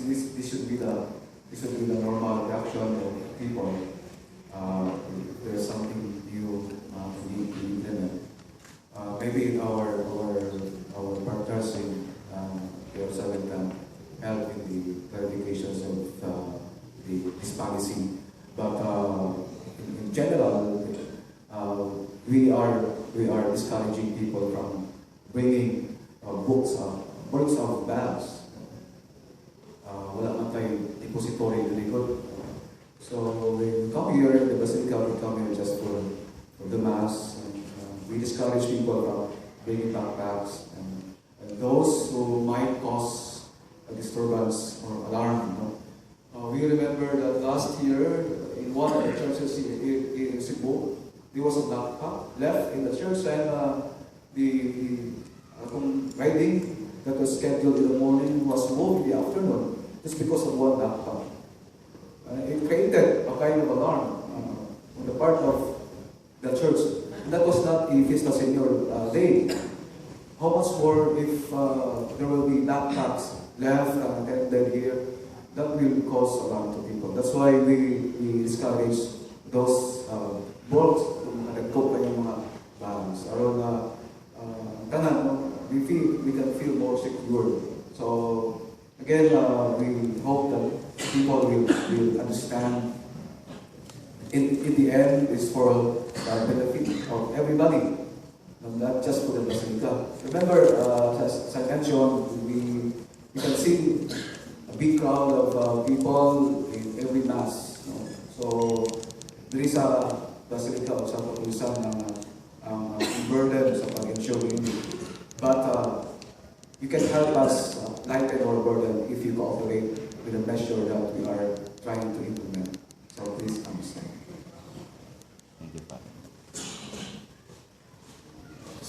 this should be the normal reaction of people. If there's something new we need to implement. Maybe our partners in Jerusalem can help in the clarifications of this policy. But in general, we are discouraging people from bringing books of bags. Wala man tayo depository na likod. So we come here, the Basilica, we come here just for the Mass. And, we discourage people from bringing backpacks and those who might cause a disturbance or alarm. We remember that last year in one of the churches in Cebu, there was a backpack left in the church, and the riding that was scheduled in the morning was moved in the afternoon just because of one backpack. It created a kind of alarm on the part of the church. And that was not the Fiesta Señor day. How much more if there will be backpacks left and attended here? That will cause alarm to people. That's why we discourage those boats kung nagkop kayong mga bags. Aron tanan, we can feel more secure. So again, we hope that people will understand. In the end, it's for the benefit of everybody, not just for the Basilica. Remember, as I mentioned, we can see a big crowd of people in every Mass. So there is a Basilica o sa pag-usan ng burden sa pag-ensure ini. But you can help us lighten our burden if you cooperate with a measure that